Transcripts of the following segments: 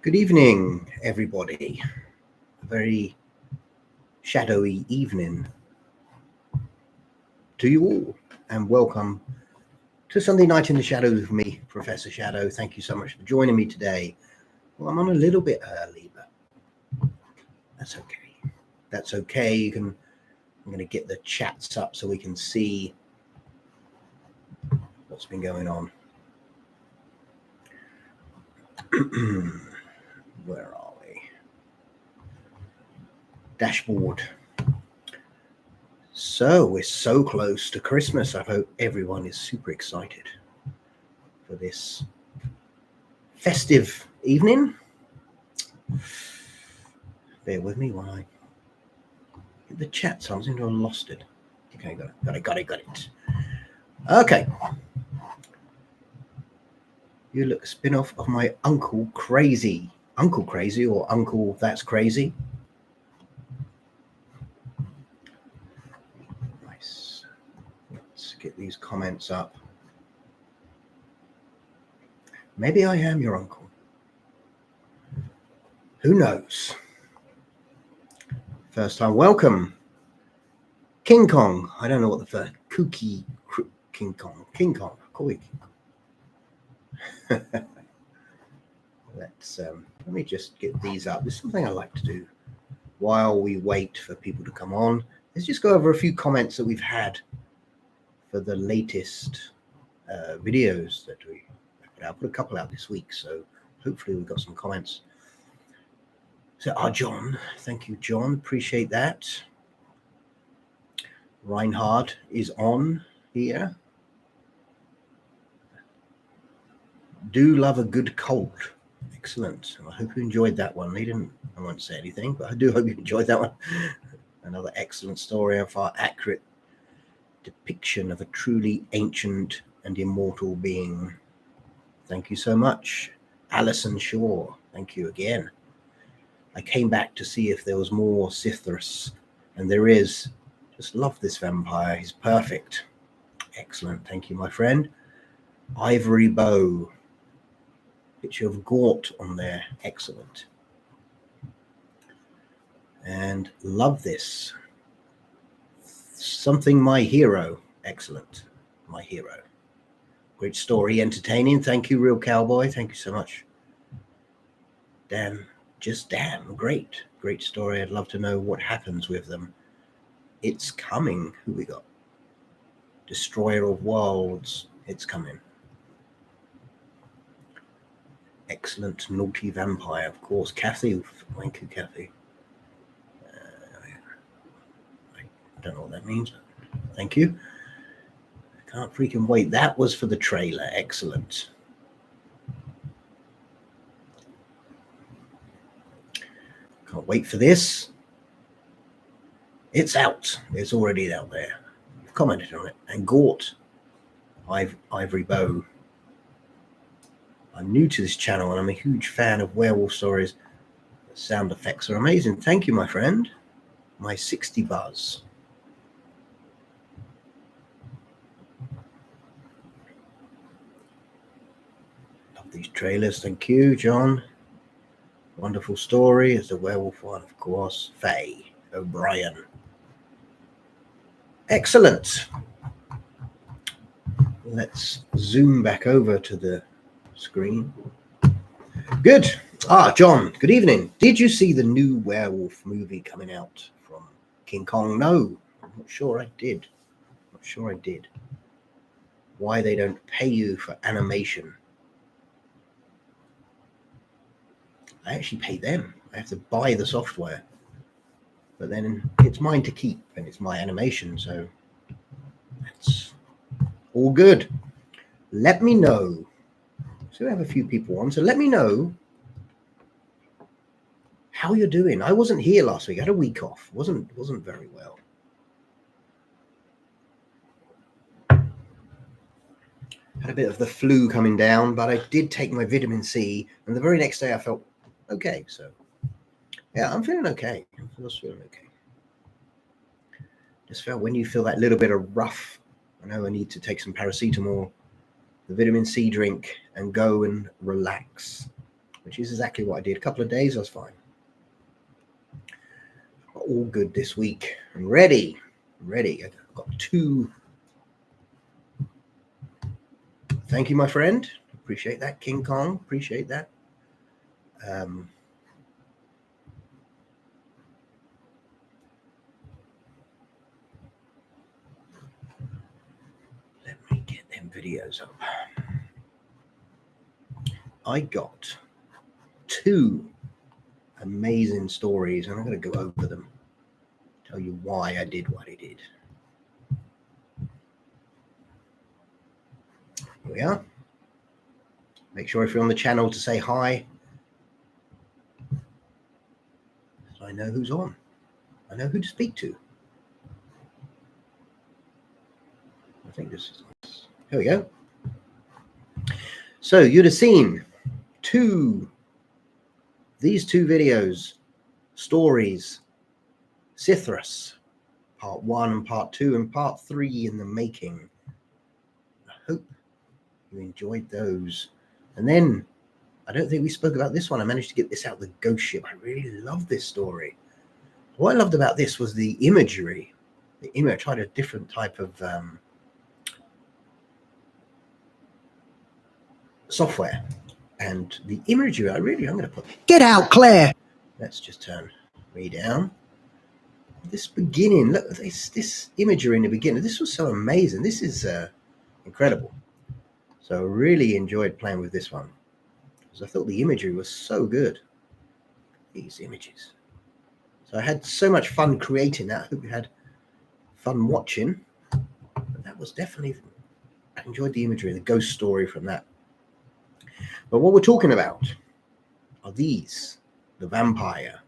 Good evening, everybody. A very shadowy evening to you all, and welcome to Sunday Night in the Shadows with me, Professor Shadow. Thank you so much for joining me today. Well, I'm on a little bit early, but that's okay. That's okay. I'm going to get the chats up so we can see what's been going on. Where are we? Dashboard. So we're so close to Christmas. I hope everyone is super excited for this festive evening. Bear with me while I get the chat. So I seem to have lost it. Okay, got it. Okay. You look spin-off of my Uncle Crazy. Uncle Crazy or Uncle That's Crazy? Nice. Let's get these comments up. Maybe I am your uncle. Who knows? First time welcome. King Kong. I don't know what the first. Kooky King Kong. King Kong. Call it King Kong. Let me just get these up. There's something I like to do while we wait for people to come on. Let's just go over a few comments that we've had for the latest videos that we put out. I put a couple out this week, so hopefully we've got some comments. So, John, thank you, John. Appreciate that. Reinhard is on here. Do love a good cold. Excellent. I hope you enjoyed that one. I won't say anything, but I do hope you enjoyed that one. Another excellent story, a far accurate depiction of a truly ancient and immortal being. Thank you so much. Alison Shaw, thank you again. I came back to see if there was more Sithras, and there is. Just love this vampire. He's perfect. Excellent. Thank you, my friend. Ivory Bow. Picture of Gort on there. Excellent. And love this. Something My Hero. Excellent. My Hero. Great story. Entertaining. Thank you, Real Cowboy. Thank you so much. Damn. Great. Great story. I'd love to know what happens with them. It's coming. Who we got? Destroyer of Worlds. It's coming. Excellent. Naughty Vampire, of course. Kathy. Thank you, Kathy. I don't know what that means. Thank you. I can't freaking wait. That was for the trailer. Excellent. Can't wait for this. It's out. It's already out there. You've commented on it. And Gort. Ivory Bow. I'm new to this channel and I'm a huge fan of werewolf stories. The sound effects are amazing. Thank you, my friend. My 60 buzz. Love these trailers. Thank you, John. Wonderful story. It's the werewolf one, of course. Faye O'Brien. Excellent. Let's zoom back over to the screen. Good. John, good evening. Did you see the new werewolf movie coming out from King Kong? No, I'm not sure I did. Why they don't pay you for animation? I actually pay them. I have to buy the software. But then it's mine to keep and it's my animation, so that's all good. Let me know. So we have a few people on, so let me know how you're doing. I wasn't here last week. I had a week off. Wasn't very well. Had a bit of the flu coming down, but I did take my vitamin C, and the very next day I felt okay. So yeah, I'm feeling okay. Just felt when you feel that little bit of rough, I know I need to take some paracetamol, the vitamin C drink, and go and relax. which is exactly what I did. A couple of days, I was fine. All good this week. I'm ready. I've got 2. Thank you, my friend. Appreciate that. King Kong, appreciate that. Let me get them videos up. I got 2 amazing stories, and I'm going to go over them, tell you why I did what I did. Here we are. Make sure if you're on the channel to say hi, so I know who's on. I know who to speak to. I think this is nice. Here we go. So you'd have seen these 2 videos, stories, Sithras, part 1 and part 2, and part 3 in the making. I hope you enjoyed those. And then I don't think we spoke about this one. I managed to get this out, the ghost ship. I really love this story. What I loved about this was the imagery. I tried a different type of software, and the imagery, I'm going to put, get out, Claire. Let's just turn way down. This beginning, look, this imagery in the beginning, this was so amazing. This is incredible. So I really enjoyed playing with this one because I thought the imagery was so good. These images. So I had so much fun creating that. I hope you had fun watching. But that was definitely, I enjoyed the imagery, the ghost story from that. But what we're talking about are these, the vampire,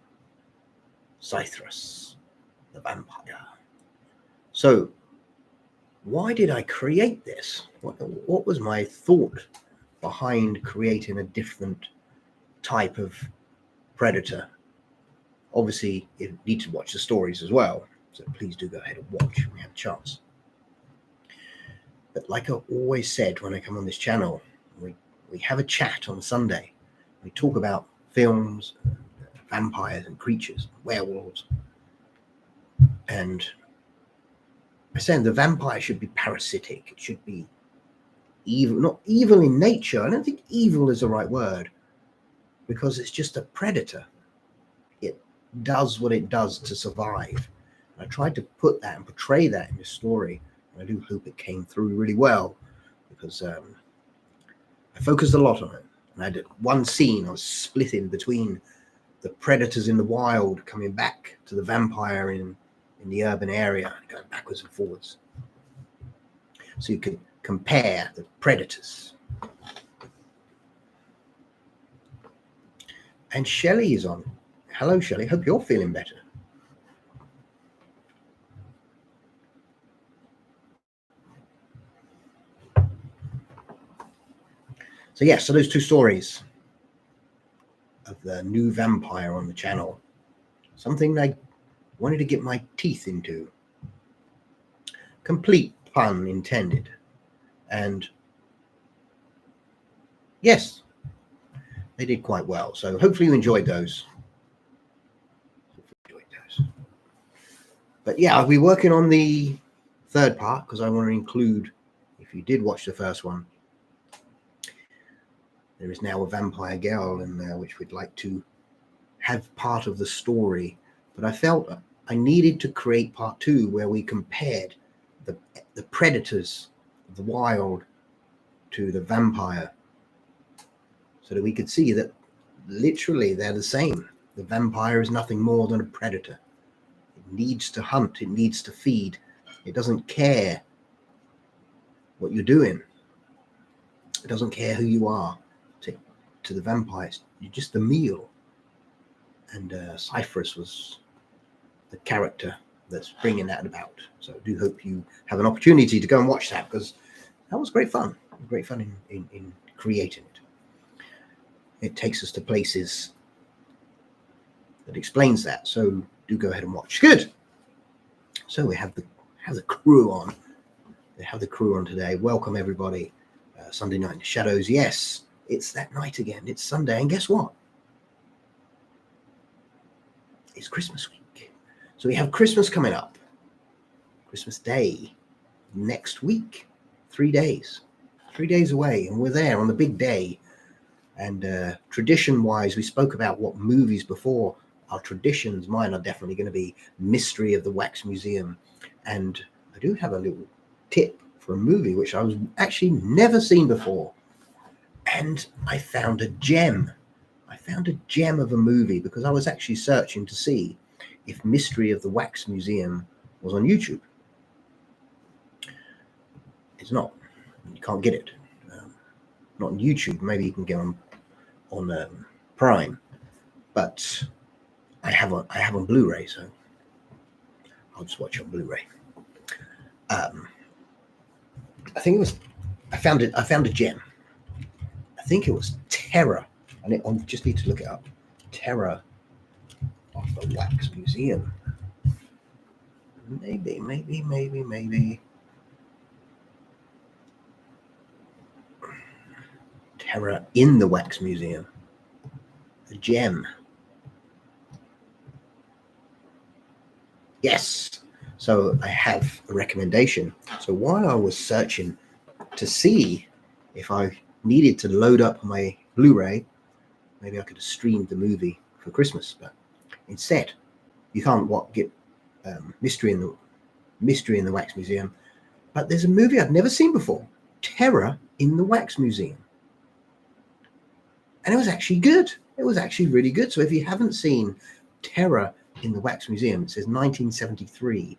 Sithras, the vampire. So why did I create this? What was my thought behind creating a different type of predator? Obviously, you need to watch the stories as well, so please do go ahead and watch when you have a chance. But like I always said when I come on this channel, we have a chat on Sunday. We talk about films, vampires and creatures, werewolves. And I'm saying the vampire should be parasitic. It should be evil, not evil in nature. I don't think evil is the right word, because it's just a predator. It does what it does to survive. I tried to put that and portray that in the story. And I do hope it came through really well, because I focused a lot on it. And I did one scene, I was splitting between the predators in the wild coming back to the vampire in the urban area, going backwards and forwards. So you can compare the predators. And Shelley is on. Hello, Shelley. Hope you're feeling better. So yes, so those 2 stories of the new vampire on the channel. Something I wanted to get my teeth into. Complete pun intended. And yes, they did quite well. So hopefully you enjoyed those. But yeah, I'll be working on the 3rd part, because I want to include, if you did watch the first one, there is now a vampire girl in there, which we'd like to have part of the story. But I felt I needed to create part 2 where we compared the predators of the wild to the vampire, so that we could see that literally they're the same. The vampire is nothing more than a predator. It needs to hunt, it needs to feed. It doesn't care what you're doing. It doesn't care who you are. To the vampires, you're just the meal. And Sithras was the character that's bringing that about. So I do hope you have an opportunity to go and watch that, because that was great fun. Great fun in creating it. It takes us to places that explains that. So do go ahead and watch. Good. So we have the crew on. They have the crew on today. Welcome everybody. Sunday Night in the Shadows. Yes, it's that night again. It's Sunday. And guess what? It's Christmas week. So we have Christmas coming up. Christmas Day next week. 3 days. 3 days away. And we're there on the big day. And tradition-wise, we spoke about what movies before. Our traditions, mine are definitely going to be Mystery of the Wax Museum. And I do have a little tip for a movie which I was actually never seen before. And I found a gem. I found a gem of a movie because I was actually searching to see if Mystery of the Wax Museum was on YouTube. It's not. You can't get it. Not on YouTube. Maybe you can get on Prime, but I have on Blu-ray, so I'll just watch on Blu-ray. I think it was. I found a gem. I think it was Terror, and I just need to look it up. Terror of the Wax Museum. Maybe. Terror in the Wax Museum. The gem. Yes. So I have a recommendation. So while I was searching to see if I needed to load up my Blu-ray, maybe I could have streamed the movie for Christmas, but instead you can't get Mystery in the Wax Museum. But there's a movie I've never seen before, Terror in the Wax Museum. And it was actually good. It was actually really good. So if you haven't seen Terror in the Wax Museum, it says 1973,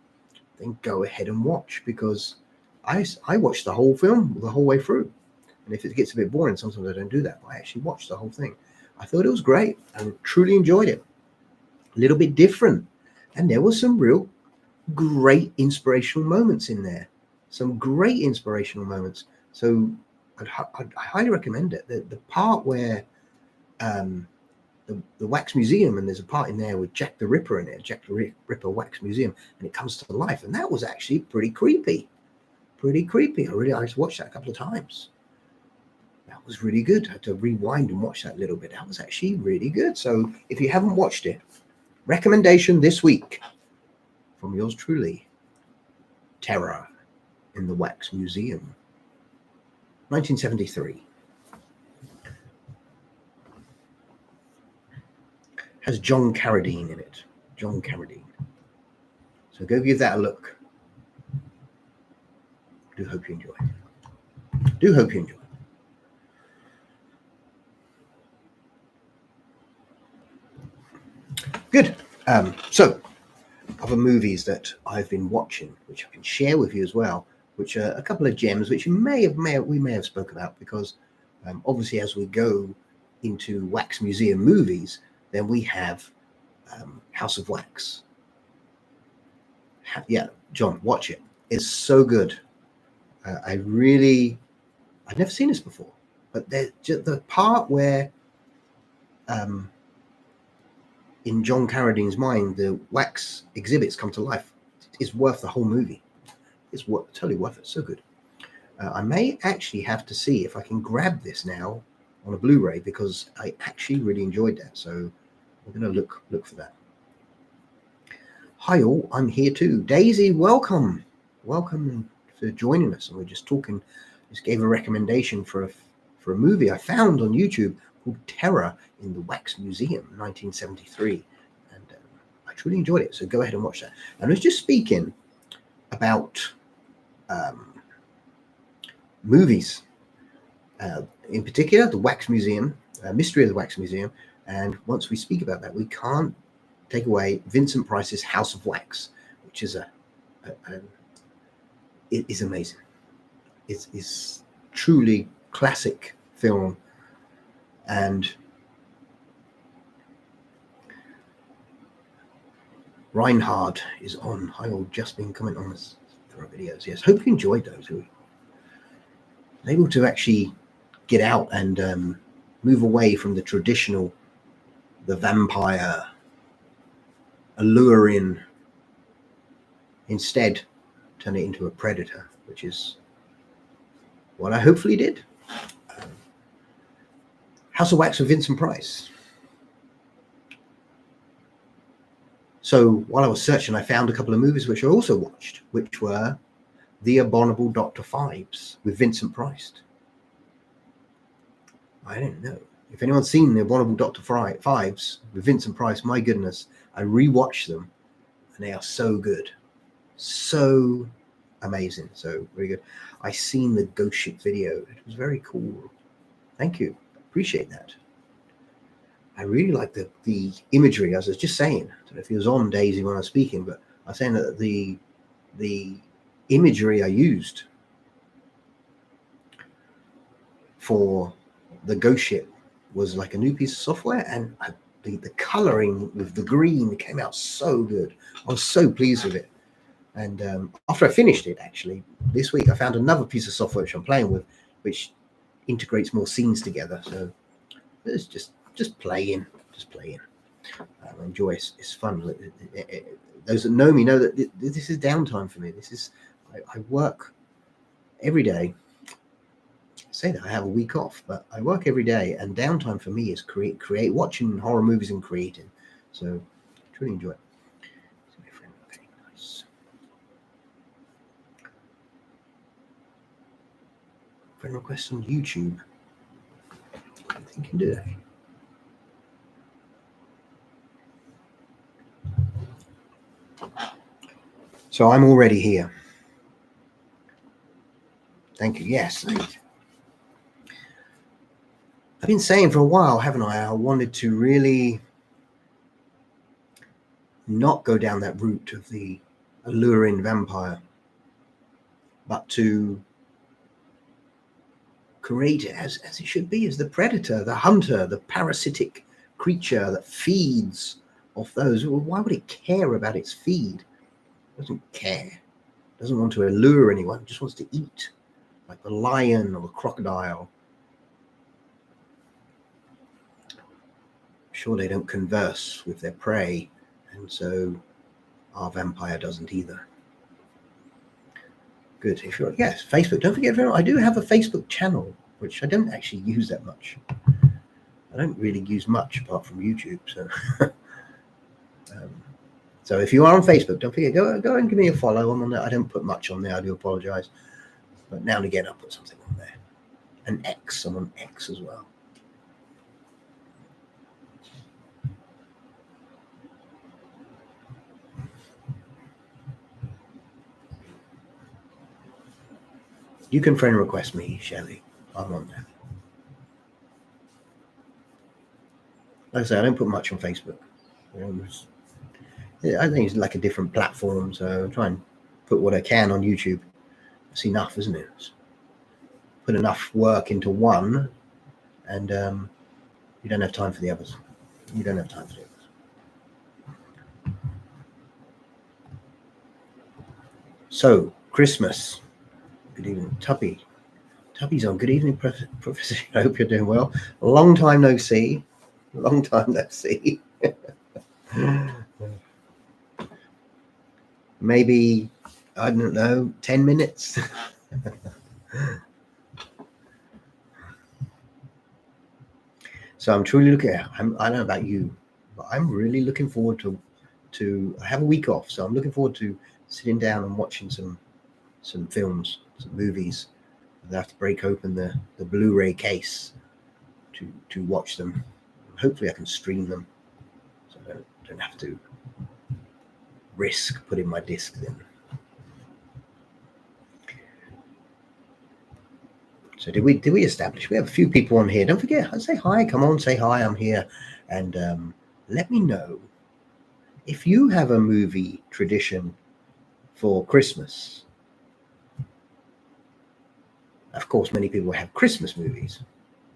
then go ahead and watch, because I watched the whole film the whole way through. And if it gets a bit boring, sometimes I don't do that. But I actually watched the whole thing. I thought it was great and truly enjoyed it. A little bit different. And there were some real great inspirational moments in there. Some great inspirational moments. So I'd highly recommend it. The part where the Wax Museum, and there's a part in there with Jack the Ripper in it, Jack the Ripper Wax Museum, and it comes to life. And that was actually pretty creepy. I like to watch that a couple of times. That was really good. I had to rewind and watch that a little bit. That was actually really good. So if you haven't watched it, recommendation this week from yours truly, Terror in the Wax Museum, 1973. Has John Carradine in it. John Carradine. So go give that a look. Do hope you enjoy. Good. So other movies that I've been watching, which I can share with you as well, which are a couple of gems, which we may have spoke about, because obviously as we go into Wax Museum movies, then we have House of Wax. John, watch it. It's so good. I've never seen this before, but the part where in John Carradine's mind, the wax exhibits come to life is worth the whole movie. It's totally worth it. So good. I may actually have to see if I can grab this now on a Blu-ray, because I actually really enjoyed that. So we're going to look for that. Hi all, I'm here too. Daisy, welcome for joining us. And we're just talking. Just gave a recommendation for a movie I found on YouTube called Terror in the Wax Museum, 1973, and I truly enjoyed it. So go ahead and watch that. And I was just speaking about movies, in particular the Wax Museum, Mystery of the Wax Museum. And once we speak about that, we can't take away Vincent Price's House of Wax, which is it is amazing. It's truly classic film. And Reinhard is on. I've just been commenting on this for our videos. Yes, hope you enjoyed those. We were able to actually get out and move away from the traditional, the vampire alluring, instead turn it into a predator, which is what I hopefully did. House of Wax with Vincent Price. So while I was searching, I found a couple of movies which I also watched, which were The Abominable Dr. Phibes with Vincent Price. I don't know. If anyone's seen The Abominable Dr. Phibes with Vincent Price, my goodness, I rewatched them and they are so good. So amazing. So very good. I seen the Ghost Ship video. It was very cool. Thank you. Appreciate that. I really like the imagery, as I was just saying. I don't know if he was on Daisy when I was speaking, but I was saying that the imagery I used for the Ghost Ship was like a new piece of software, and the coloring with the green came out so good. I was so pleased with it. And after I finished it, actually, this week I found another piece of software which I'm playing with, which integrates more scenes together. So it's just playing. I enjoy it. It's fun. Those that know me know that this is downtime for me. I work every day. I say that I have a week off, but I work every day, and downtime for me is create watching horror movies and creating. So I truly enjoy it. Okay, nice. Friend requests on YouTube. I think you can do that. So I'm already here. Thank you. Yes. I've been saying for a while, haven't I? I wanted to really not go down that route of the alluring vampire, but to create it as it should be, as the predator, the hunter, the parasitic creature that feeds off those. Well, why would it care about its feed? It doesn't care. It doesn't want to allure anyone. It just wants to eat, like the lion or the crocodile. I'm sure they don't converse with their prey, and so our vampire doesn't either. Good. If you're, yes, Facebook. Don't forget, I do have a Facebook channel, which I don't actually use that much. I don't really use much apart from YouTube. So, so if you are on Facebook, don't forget, go and give me a follow. I'm on there. I don't put much on there. I do apologize, but now and again I'll put something on there. And X. I'm on X as well. You can friend request me, Shelley. I'm on there. Like I say, I don't put much on Facebook. I think it's like a different platform, so I try and put what I can on YouTube. It's enough, isn't it? Put enough work into one, and you don't have time for the others. You don't have time for the others. So, Christmas. Good evening, Tubby. Tubby's on. Good evening, Professor. I hope you're doing well. Long time no see. Long time no see. Maybe, I don't know, 10 minutes. So I'm truly looking at, I don't know about you, but I'm really looking forward to I have a week off. So I'm looking forward to sitting down and watching some films, some movies. I have to break open the Blu-ray case to watch them. Hopefully I can stream them, so I don't have to risk putting my disc in. So did we establish? We have a few people on here. Don't forget, say hi. Come on, say hi. I'm here, and let me know if you have a movie tradition for Christmas. Of course, many people have Christmas movies,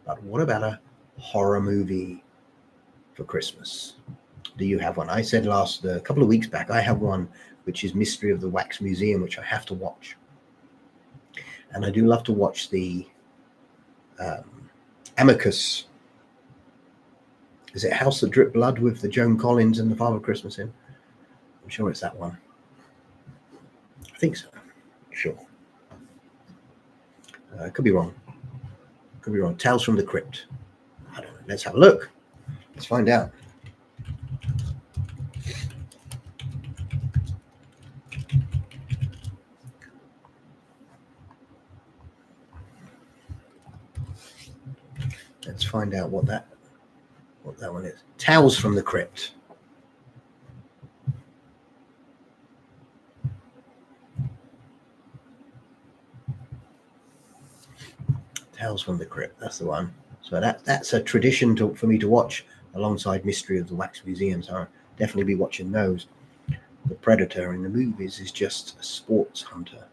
but what about a horror movie for Christmas? Do you have one? I said a couple of weeks back, I have one which is Mystery of the Wax Museum, which I have to watch. And I do love to watch the Amicus. Is it House That Dripped Blood with the Joan Collins and the Father Christmas in? I'm sure it's that one. I think so. Sure. Could be wrong. Tales from the Crypt. I don't know. Let's have a look. Let's find out. Let's find out what that one is. Tales from the Crypt. Tales from the Crypt. That's the one. So that's a tradition for me to watch alongside Mystery of the Wax Museum. So I'll definitely be watching those. The Predator in the movies is just a sports hunter,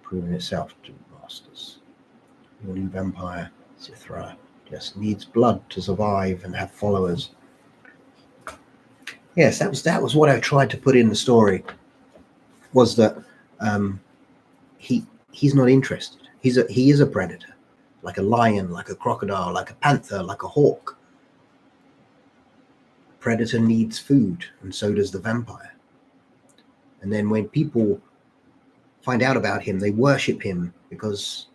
proving itself to masters. The new vampire, Sithra, just needs blood to survive and have followers. Yes, that was what I tried to put in the story. Was that he's not interested. He is a predator. Like a lion, like a crocodile, like a panther, like a hawk. Predator needs food, and so does the vampire. And then when people find out about him, they worship him because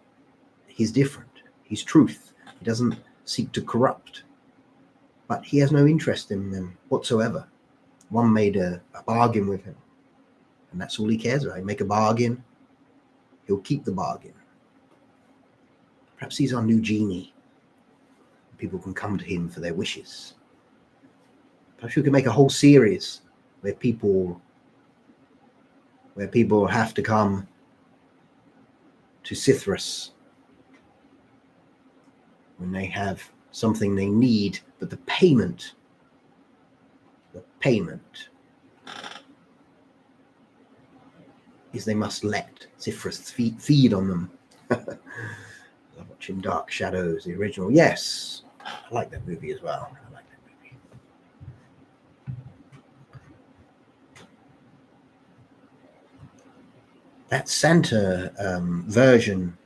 he's different. He's truth. He doesn't seek to corrupt. But he has no interest in them whatsoever. One made a bargain with him, and that's all he cares about. He make a bargain, he'll keep the bargain. Perhaps he's our new genie. People can come to him for their wishes. Perhaps we could make a whole series where people have to come to Sithras when they have something they need, but the payment is they must let Sithras feed on them. I'm watching Dark Shadows, the original. Yes, I like that movie as well. I like that movie. That Santa version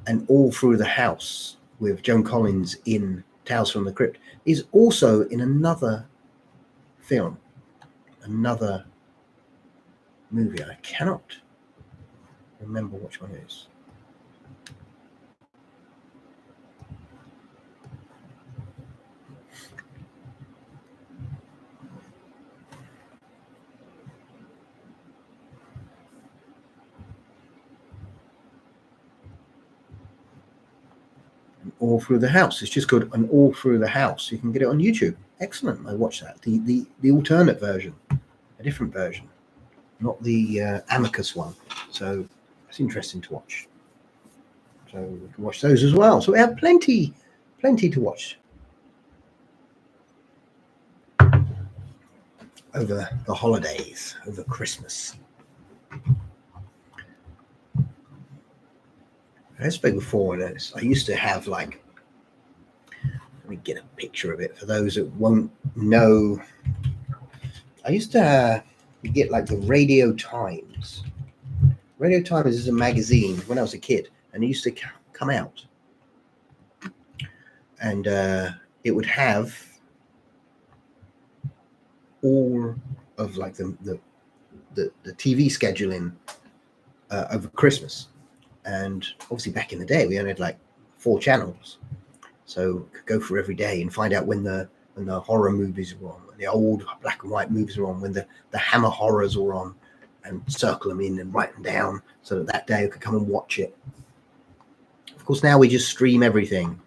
and All Through the House with Joan Collins in Tales from the Crypt is also in another film, another movie. I cannot remember which one it is. All Through the House. It's just called An All Through the House. You can get it on YouTube. Excellent. I watched that. The alternate version, a different version, not the Amicus one. So it's interesting to watch. So we can watch those as well. So we have plenty to watch over the holidays, over Christmas. I spoke before, and I used to have like, let me get a picture of it for those that won't know. I used to get like the Radio Times. Radio Times is a magazine when I was a kid, and it used to come out, and it would have all of like the TV scheduling over Christmas. And obviously back in the day we only had like 4 channels, so could go for every day and find out when the horror movies were on, when the old black and white movies were on, when the Hammer horrors were on, and circle them in and write them down so that day I could come and watch it. Of course now we just stream everything.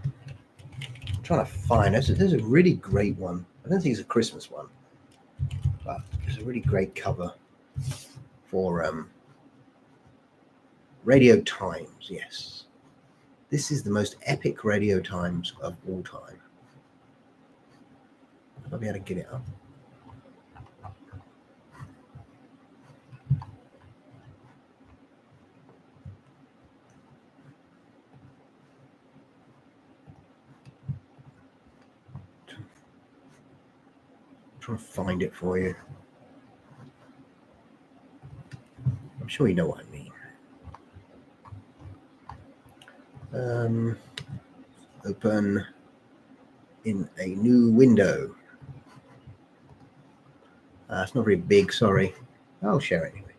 I'm trying to find, there's a really great one. I don't think it's a Christmas one, but there's a really great cover for Radio Times. Yes, this is the most epic Radio Times of all time. I'll be able to get it up. I'm trying to find it for you. I'm sure you know what I mean. Open in a new window. It's not very big, sorry. I'll share it anyway.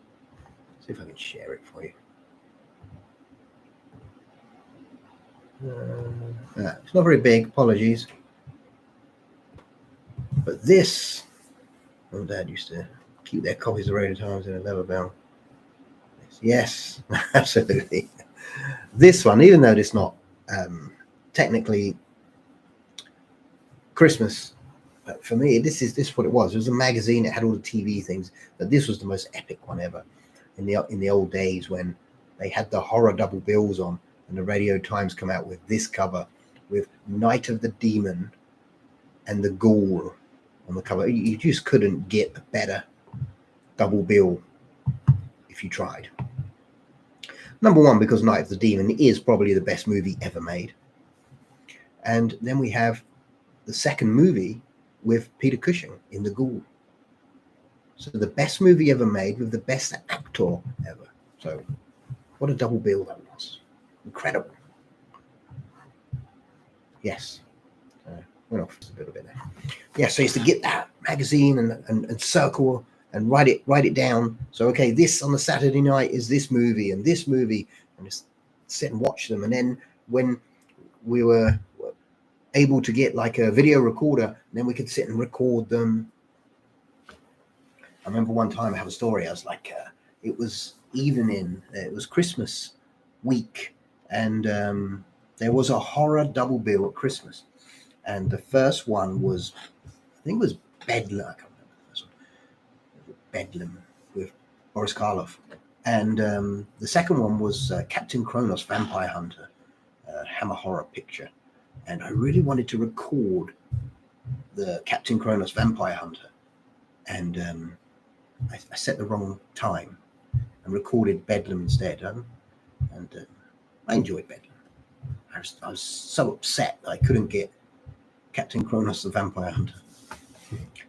See if I can share it for you. It's not very big, apologies. But this, my dad used to keep their copies of Radio Times in a leather bell. Yes, absolutely. This one, even though it's not technically Christmas, but for me, this is what it was. It was a magazine. It had all the TV things, but this was the most epic one ever. In the old days when they had the horror double bills on, and the Radio Times come out with this cover with Night of the Demon and the Ghoul on the cover. You just couldn't get a better double bill if you tried. Number one, because Night of the Demon is probably the best movie ever made. And then we have the second movie with Peter Cushing in The Ghoul. So the best movie ever made with the best actor ever. So what a double bill that was. Incredible. Yes. Went off a little bit there. Yeah, so I used to get that magazine and circle and write it down. So, okay, this on the Saturday night is this movie, and just sit and watch them. And then when we were able to get like a video recorder, then we could sit and record them. I remember one time I have a story. I was like, it was Christmas week, and there was a horror double bill at Christmas. And the first one was, I think it was Bedlam. I can't remember the first one. Bedlam with Boris Karloff. And the second one was Captain Kronos, Vampire Hunter, Hammer Horror Picture. And I really wanted to record the Captain Kronos, Vampire Hunter. And I set the wrong time and recorded Bedlam instead. And I enjoyed Bedlam. I was so upset that I couldn't get Captain Kronos, the Vampire Hunter.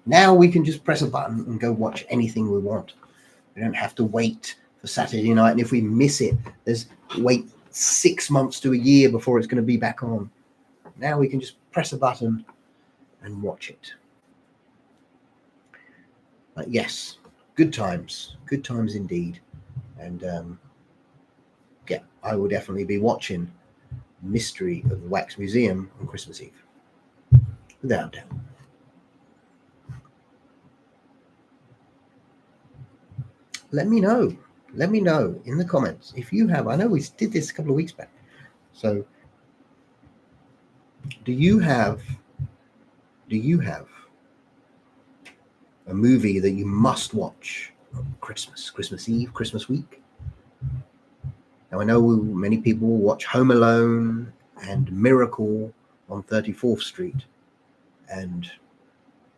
Now we can just press a button and go watch anything we want. We don't have to wait for Saturday night. And if we miss it, wait 6 months to a year before it's going to be back on. Now we can just press a button and watch it. But yes, good times indeed. And yeah, I will definitely be watching Mystery of the Wax Museum on Christmas Eve. Without doubt. Let me know in the comments if you have. I know we did this a couple of weeks back. So do you have a movie that you must watch on Christmas Eve, Christmas week? Now I know many people watch Home Alone and Miracle on 34th Street. And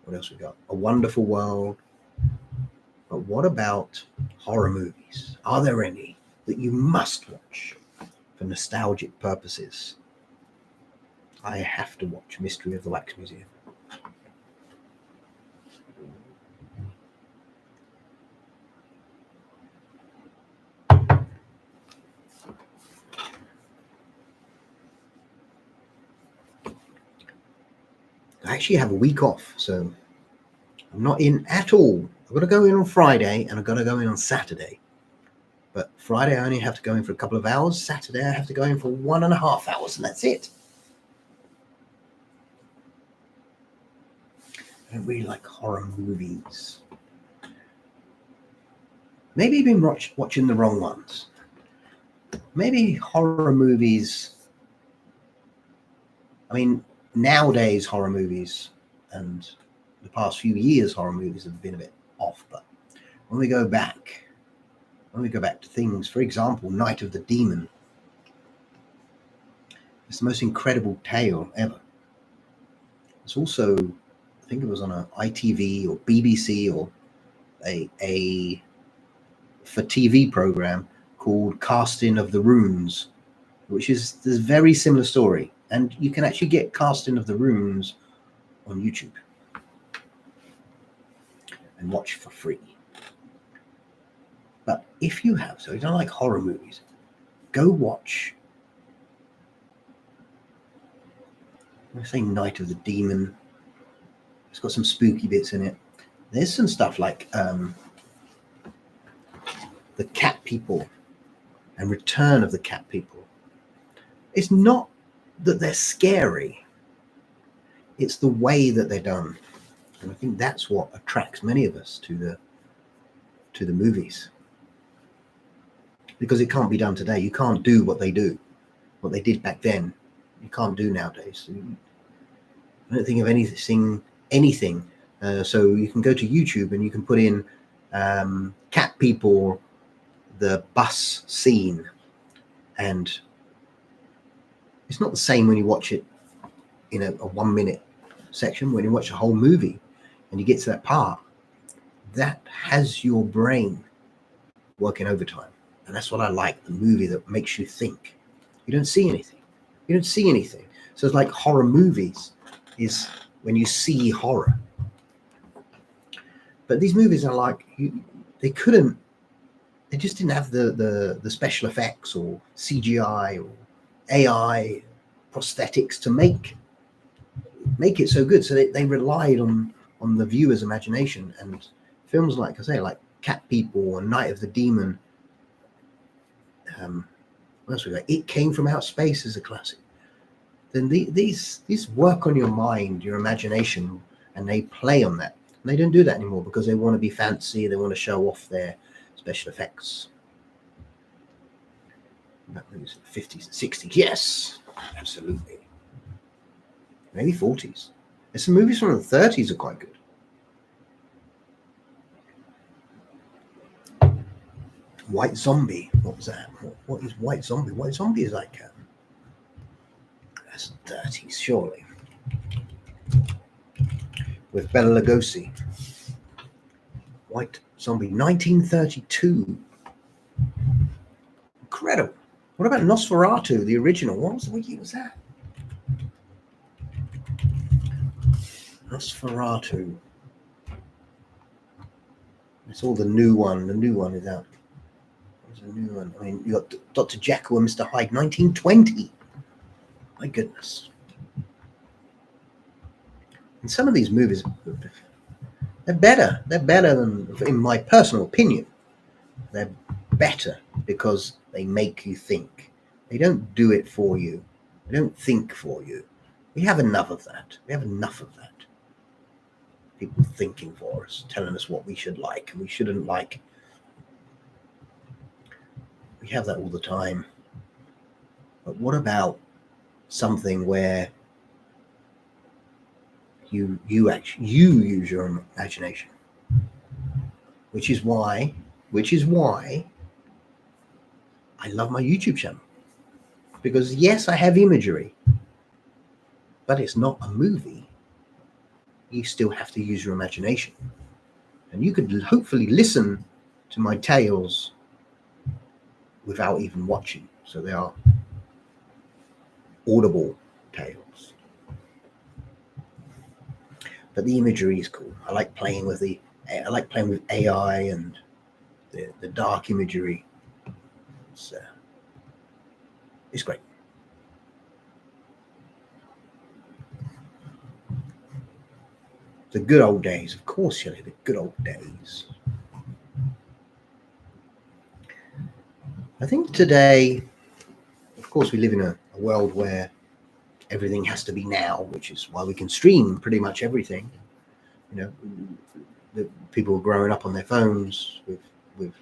what else we got? A Wonderful World. But what about horror movies? Are there any that you must watch for nostalgic purposes? I have to watch Mystery of the Wax Museum. I actually have a week off, so I'm not in at all. I've got to go in on Friday and I've got to go in on Saturday. But Friday I only have to go in for a couple of hours. Saturday I have to go in for 1.5 hours, and that's it. I don't really like horror movies. Maybe you've been watching the wrong ones. Maybe horror movies. I mean, nowadays horror movies and the past few years horror movies have been a bit off. But when we go back to things, for example, Night of the Demon. It's the most incredible tale ever. It's also, I think it was on a ITV or BBC or a for TV program called Casting of the Runes, which is this very similar story. And you can actually get Casting of the Runes on YouTube and watch for free. But if you don't like horror movies, go watch, I say Night of the Demon. It's got some spooky bits in it. There's some stuff like The Cat People and Return of the Cat People. It's not that they're scary. It's the way that they're done. And I think that's what attracts many of us to the movies. Because it can't be done today. You can't do what they do. What they did back then, you can't do nowadays. I don't think of anything. So you can go to YouTube and you can put in cat people, the bus scene, and it's not the same when you watch it in a 1 minute section. When you watch a whole movie and you get to that part, that has your brain working overtime. And that's what I like, the movie that makes you think. You don't see anything. So it's like horror movies is when you see horror. But these movies are like, they just didn't have the special effects or CGI or AI prosthetics to make it so good. So they relied on the viewer's imagination. And films like, I say, like Cat People and Night of the Demon, what else we got? It Came from Outer Space is a classic. Then these work on your mind, your imagination, and they play on that. And they don't do that anymore because they want to be fancy. They want to show off their special effects. That was 50s and 60s. Yes, absolutely. Maybe 40s. There's some movies from the 30s are quite good. White Zombie. What was that? What is White Zombie? White Zombie is like that's 30s, surely. With Bela Lugosi. White Zombie, 1932. Incredible. What about Nosferatu, the original? What year was that? Nosferatu. It's all the new one. The new one is out. What's the new one? I mean, you got Dr. Jekyll and Mr. Hyde, 1920. My goodness. And some of these movies, they're better. They're better than, in my personal opinion, they're better because they make you think. They don't do it for you. They don't think for you. We have enough of that. People thinking for us, telling us what we should like and we shouldn't like. We have that all the time. But what about something where you use your imagination? Which is why I love my YouTube channel. Because yes, I have imagery, but it's not a movie. You still have to use your imagination. And you could hopefully listen to my tales without even watching. So they are audible tales. But the imagery is cool. I like playing with AI and the dark imagery. It's great. The good old days, of course, Shelley, the good old days. I think today, of course, we live in a world where everything has to be now, which is why we can stream pretty much everything. You know, the people are growing up on their phones with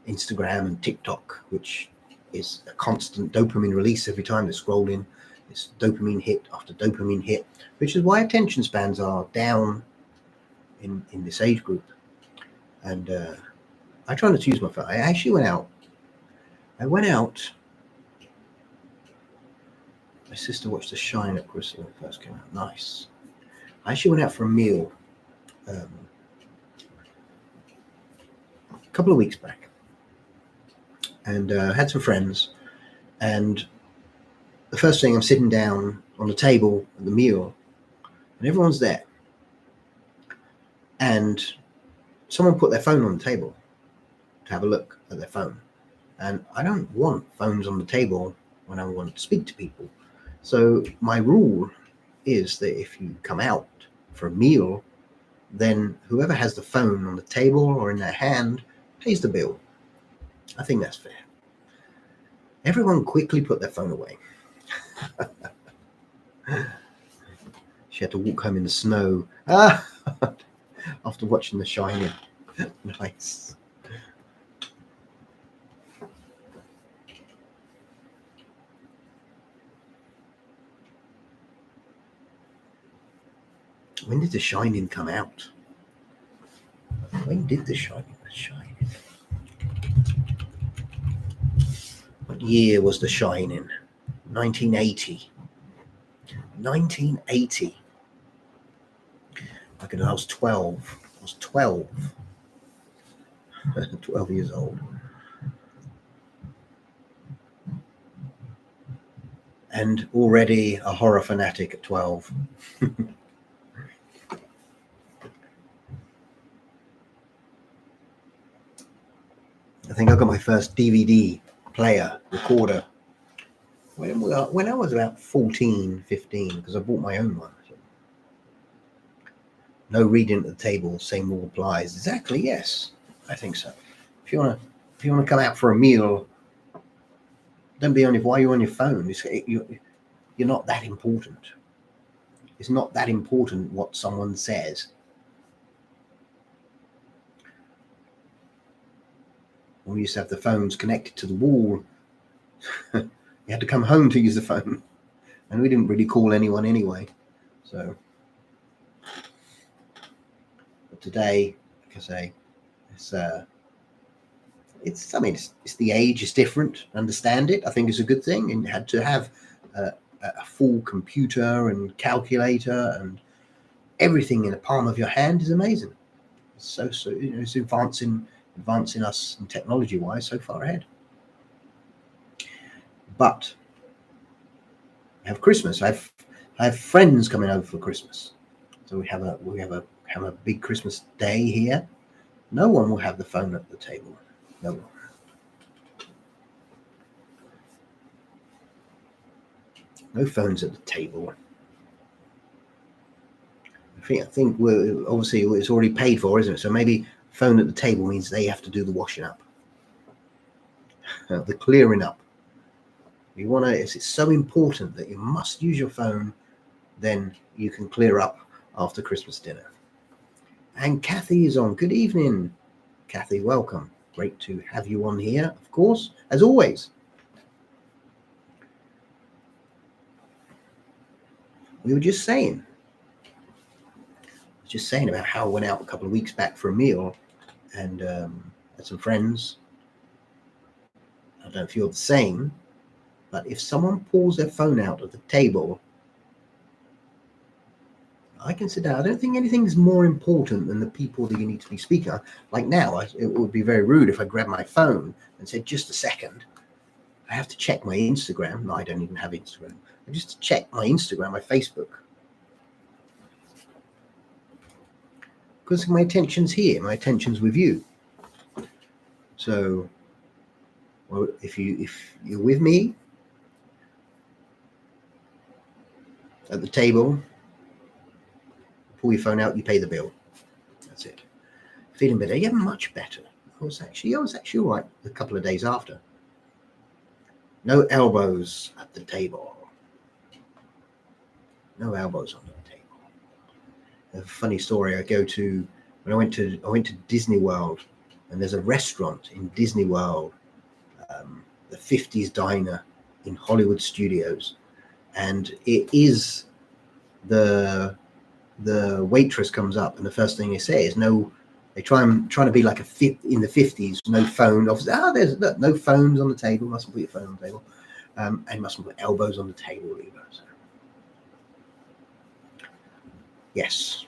Instagram and TikTok, which is a constant dopamine release every time they're scrolling. It's dopamine hit after dopamine hit, which is why attention spans are down in this age group. And I try not to use my phone. I actually went out. My sister watched The Shine at Crystal when it first came out. Nice. I actually went out for a meal a couple of weeks back, and had some friends. And the first thing, I'm sitting down on the table at the meal, and everyone's there. And someone put their phone on the table to have a look at their phone. And I don't want phones on the table when I want to speak to people. So my rule is that if you come out for a meal, then whoever has the phone on the table or in their hand pays the bill. I think that's fair. Everyone quickly put their phone away. She had to walk home in the snow. Ah, after watching The Shining. Nice. When did The Shining come out? When did The Shining? The Shining. What year was The Shining? 1980. 1980. I was 12. I was 12. 12 years old. And already a horror fanatic at 12. I think I got my first DVD player recorder when I was about 14, 15, because I bought my own one. No reading at the table, same rule applies. Exactly, yes. I think so. If you wanna come out for a meal, don't be on your, why are you on your phone? You're not that important. It's not that important what someone says. When we used to have the phones connected to the wall, you had to come home to use the phone, and we didn't really call anyone anyway. So, but today, like I say, it's the age is different. Understand it. I think it's a good thing, and had to have a full computer and calculator and everything in the palm of your hand is amazing. So it's advancing us and technology wise so far ahead. But I have Christmas. I have friends coming over for Christmas, so we have a big Christmas day here. No one will have the phone at the table. No one. No phones at the table. I think we're obviously it's already paid for, isn't it? So maybe phone at the table means they have to do the washing up, the clearing up. You want to. It's so important that you must use your phone. Then you can clear up after Christmas dinner. And Kathy is on. Good evening, Kathy. Welcome. Great to have you on here, of course, as always. We were just saying about how I went out a couple of weeks back for a meal and had some friends. I don't know if you're the same, but if someone pulls their phone out of the table, I can sit down. I don't think anything's more important than the people that you need to be speaking on. Like now, it would be very rude if I grabbed my phone and said, just a second, I have to check my Instagram. No, I don't even have Instagram. I just check my Instagram, my Facebook. Because my attention's here. My attention's with you. So, well, if you're with me at the table, pull your phone out, you pay the bill. That's it. Feeling better? Yeah, much better. I was actually all right a couple of days after. No elbows at the table. No elbows on the table. A funny story. I went to Disney World, and there's a restaurant in Disney World, the 50s diner in Hollywood Studios, and it is the waitress comes up, and the first thing they say is no. They trying to be like in the 50s, no phone. Obviously, there's no phones on the table. Mustn't put your phone on the table, and you mustn't put elbows on the table either. So. Yes,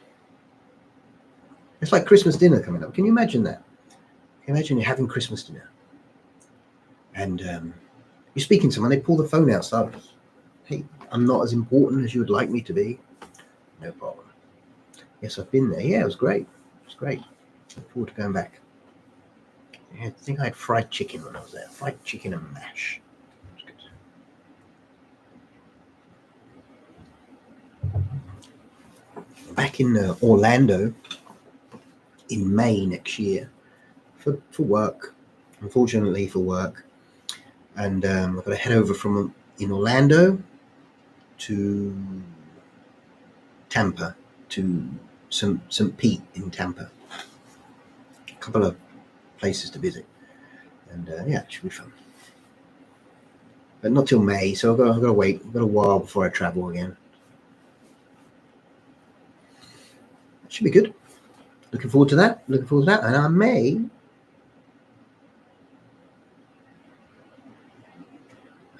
it's like Christmas dinner coming up. Can you imagine that? Imagine you're having Christmas dinner, and you're speaking to someone. They pull the phone out. So, hey, I'm not as important as you would like me to be. No problem. Yes, I've been there. Yeah, it was great. It was great. Look forward to going back. I think I had fried chicken when I was there. Fried chicken and mash. It was good. Back in Orlando in May next year for work. Unfortunately for work. And I've got to head over in Orlando to Tampa to St. Pete in Tampa. A couple of places to visit, and yeah, it should be fun. But not till May, so I've got to wait. I've got a while before I travel again. It should be good. Looking forward to that. And I may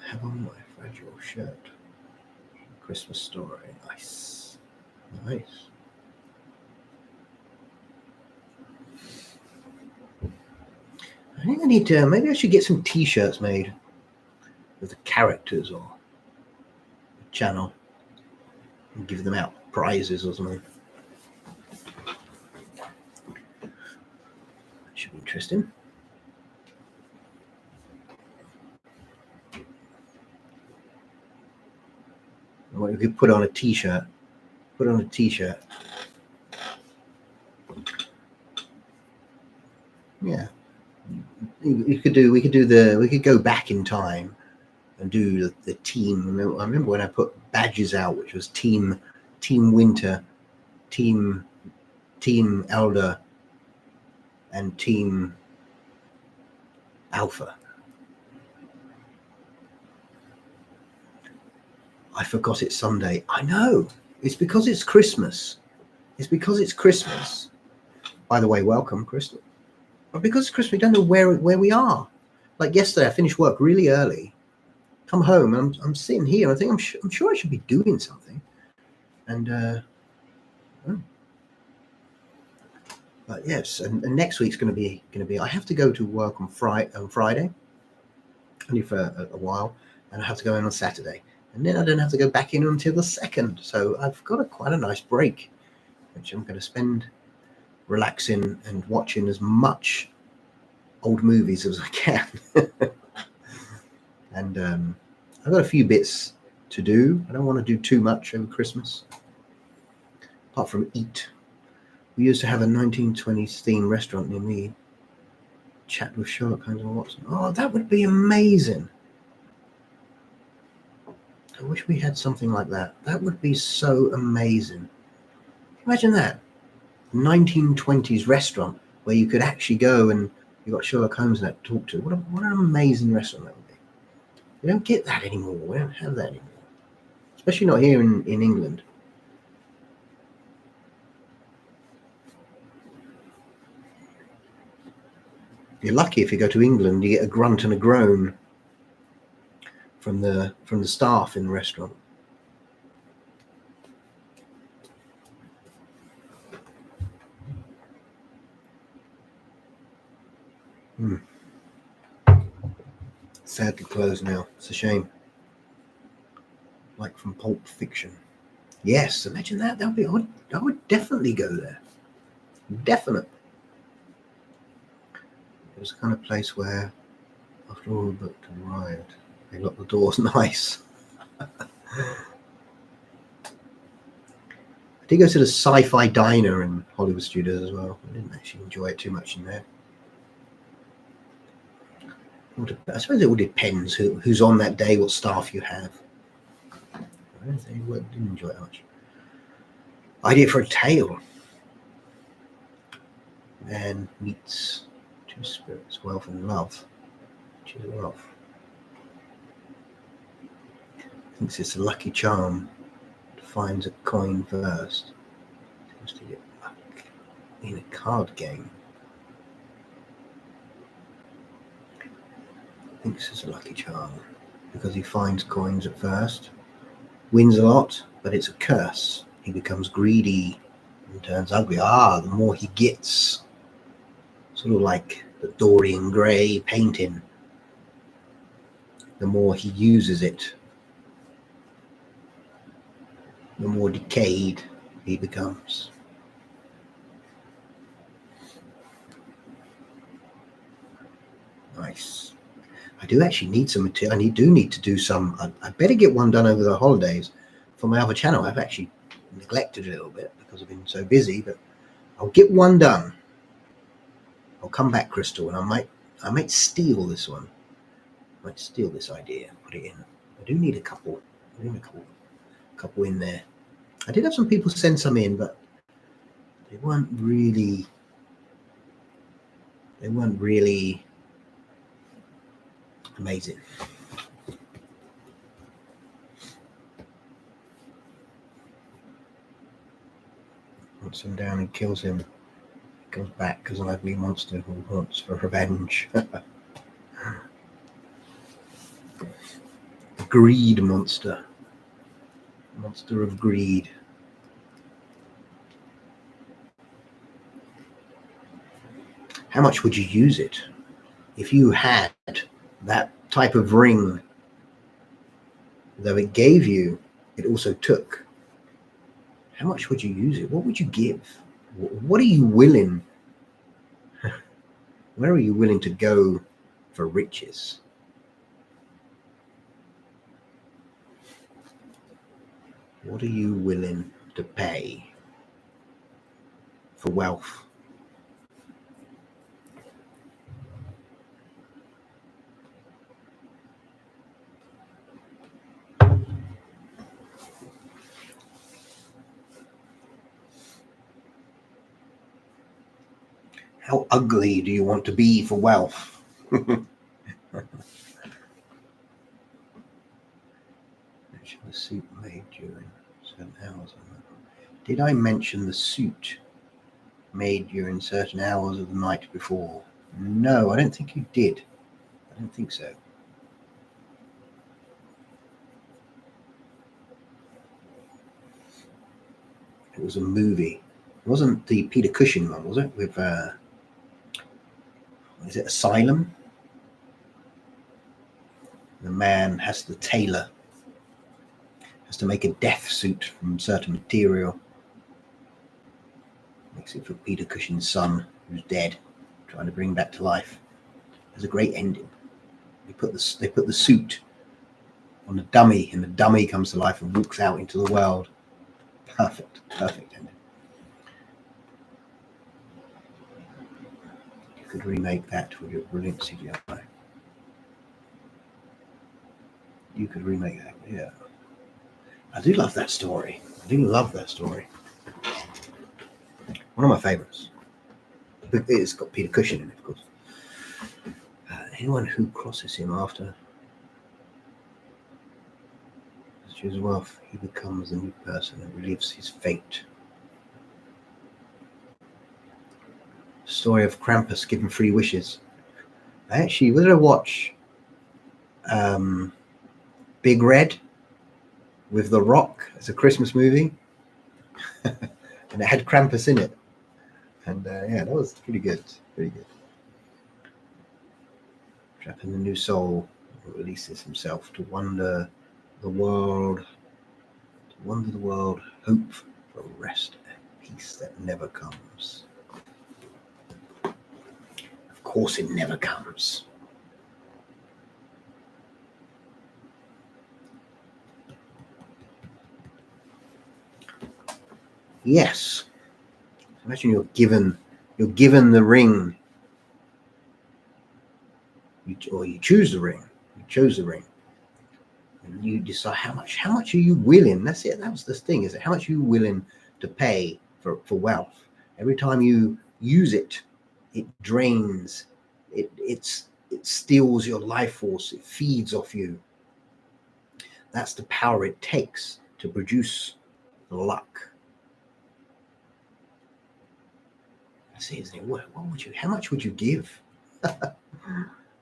have on my fragile shirt. Christmas Story. Nice. I think I need to, maybe I should get some t-shirts made with the characters or the channel and give them out prizes or something. That should be interesting. What you could put on a t-shirt. Yeah. We could go back in time and do the team. I remember when I put badges out, which was Team Winter, Team Elder, and Team Alpha. I forgot it's Sunday. I know. It's because it's Christmas. By the way, welcome, Crystal. But because it's Christmas, we don't know where we are. Like yesterday, I finished work really early. Come home, and I'm sitting here. And I think I'm sure I should be doing something. And but yes, and next week's going to be. I have to go to work on Friday, only for a while, and I have to go in on Saturday, and then I don't have to go back in until the 2nd. So I've got quite a nice break, which I'm going to spend relaxing and watching as much old movies as I can. And I've got a few bits to do. I don't want to do too much over Christmas, apart from eat. We used to have a 1920s themed restaurant near me. Chat with Sherlock Holmes and Watson. Oh, that would be amazing. I wish we had something like that. That would be so amazing. Imagine that. 1920s restaurant where you could actually go and you got Sherlock Holmes and that to talk to. What an amazing restaurant that would be. We don't get that anymore. We don't have that anymore. Especially not here in England. You're lucky if you go to England, you get a grunt and a groan from the staff in the restaurant. Sadly closed now. It's a shame. Like from Pulp Fiction. Yes, imagine that. That would be. I would definitely go there. Definite. It was the kind of place where, after all the book arrived, they locked the doors nice. I did go to the Sci-Fi Diner in Hollywood Studios as well. I didn't actually enjoy it too much in there. I suppose it all depends who's on that day, what staff you have. I didn't enjoy it much. Idea for a tale. Man meets two spirits, wealth and love. Choose wealth. Thinks it's a lucky charm. Finds a coin first. Seems to get luck in a card game. Thinks it's a lucky charm because he finds coins at first. Wins a lot, but it's a curse. He becomes greedy and turns ugly. The more he gets. Sort of like the Dorian Gray painting. The more he uses it, the more decayed he becomes. Nice. I do actually need some material. I do need to do some. I better get one done over the holidays for my other channel. I've actually neglected it a little bit because I've been so busy, but I'll get one done. I'll come back, Crystal, and I might steal this one. I might steal this idea and put it in. I do need a couple. I need a couple in there. I did have some people send some in, but they weren't really amazing. Hunts him down and kills him. Goes back because an ugly monster who wants for revenge. Greed monster. Monster of greed. How much would you use it? If you had that type of ring, though it gave you, it also took. How much would you use it? What would you give? What are you willing? Where are you willing to go for riches? What are you willing to pay for wealth? How ugly do you want to be for wealth? The suit made during certain hours. Did I mention the suit made during certain hours of the night before? No, I don't think you did. I don't think so. It was a movie. It wasn't the Peter Cushing one, was it? With is it Asylum? The man has the tailor has to make a death suit from certain material. Makes it for Peter Cushing's son, who's dead, trying to bring back to life. There's a great ending. They put the suit on a dummy, and the dummy comes to life and walks out into the world. Perfect ending. You could remake that with your brilliant CGI. You could remake that, yeah. I do love that story. One of my favorites. It's got Peter Cushing in it, of course. Anyone who crosses him after his wealth, he becomes a new person and relieves his fate. Story of Krampus given 3 wishes. Where did I watch Big Red with The Rock? It's a Christmas movie. And it had Krampus in it. And yeah, that was pretty good. Trapping the new soul, releases himself to wander the world, hope for rest and peace that never comes. Of course it never comes. Yes. Imagine you're given the ring. You choose the ring. You chose the ring. And you decide how much are you willing? That's it. That was the thing, is it? How much are you willing to pay for wealth? Every time you use it, it drains. It steals your life force. It feeds off you. That's the power it takes to produce luck. That's it, isn't it? What would you? How much would you give?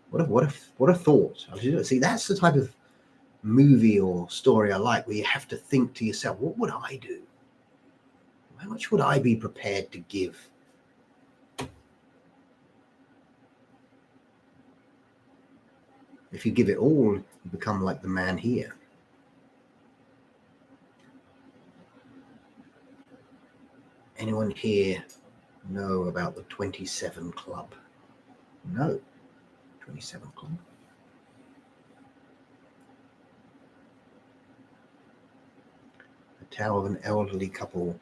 What a thought. See, that's the type of movie or story I like, where you have to think to yourself, what would I do? How much would I be prepared to give? If you give it all, you become like the man here. Anyone here know about the 27 Club? No. 27 Club. A tale of an elderly couple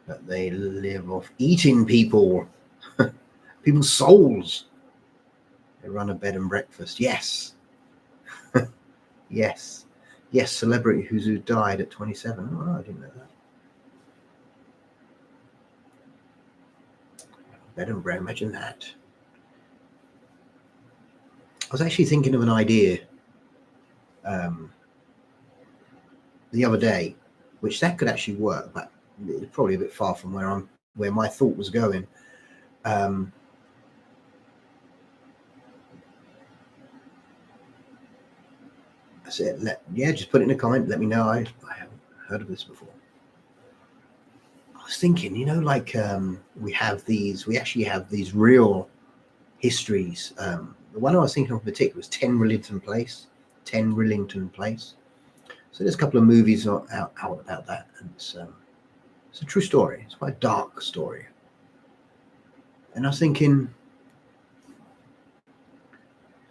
that they live off eating people, people's souls. They run a bed and breakfast. Yes. Yes. Yes, celebrity who died at 27. Oh, I didn't know that. Bed and bread, imagine that. I was actually thinking of an idea the other day, which that could actually work, but it's probably a bit far from where my thought was going. I said, just put it in a comment. Let me know. I haven't heard of this before. I was thinking, like we actually have these real histories. The one I was thinking of in particular was 10 Rillington Place. So there's a couple of movies out about that, and it's a true story. It's quite a dark story. And I was thinking,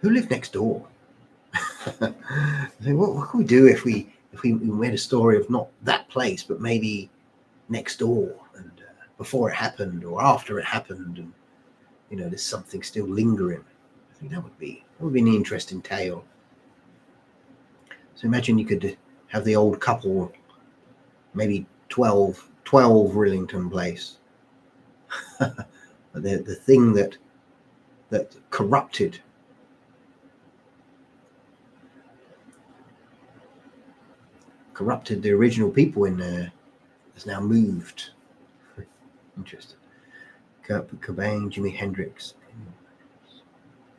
who lived next door? I think, what can we do if we made a story of not that place, but maybe next door, and before it happened or after it happened, and there's something still lingering. I think that would be an interesting tale. So imagine you could have the old couple, maybe 12 Rillington Place. the thing that corrupted the original people in there has now moved. Interesting. Kurt Cobain, Jimi Hendrix,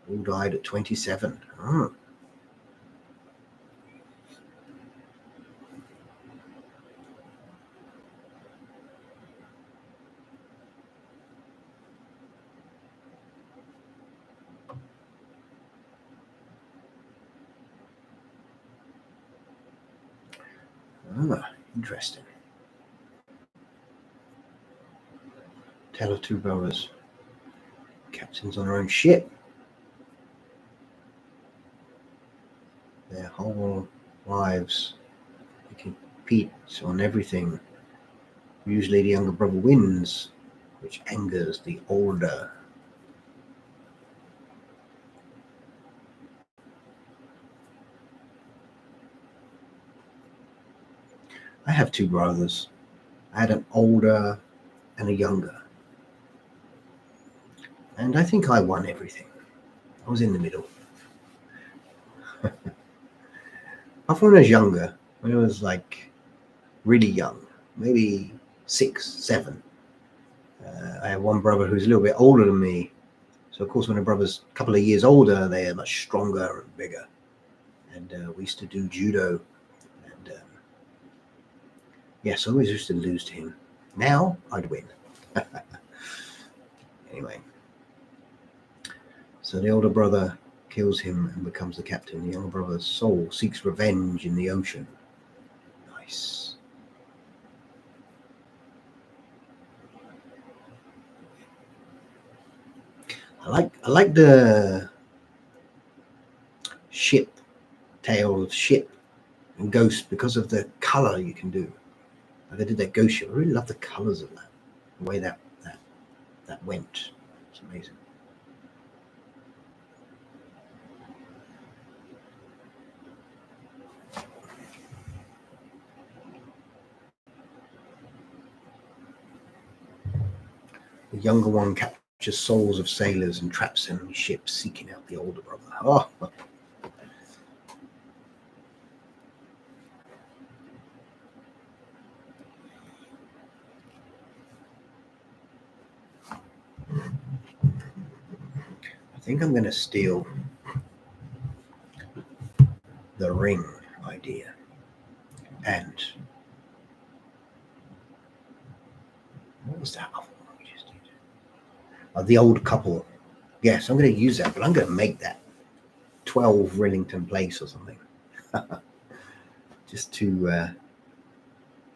all died at 27. Oh. Interesting. Tale of two brothers, captains on their own ship. Their whole lives, they compete on everything. Usually the younger brother wins, which angers the older. I have two brothers. I had an older and a younger. And I think I won everything. I was in the middle. Apart from when I was younger, when I was like really young, maybe 6, 7, I have one brother who's a little bit older than me. So of course, when a brother's a couple of years older, they're much stronger and bigger. And we used to do judo. And yes, I always used to lose to him. Now I'd win. Anyway, so the older brother kills him and becomes the captain. The younger brother's soul seeks revenge in the ocean. Nice. I like the ship, tale of ship and ghost, because of the color you can do. Like I did that ghost ship. I really love the colors of that, the way that went. It's amazing. The younger one captures souls of sailors and traps enemy ships, seeking out the older brother. Oh. I think I'm going to steal the ring idea and what was that other one we just did? The old couple. Yes, I'm going to use that, but I'm going to make that 12 Rillington Place or something. Just to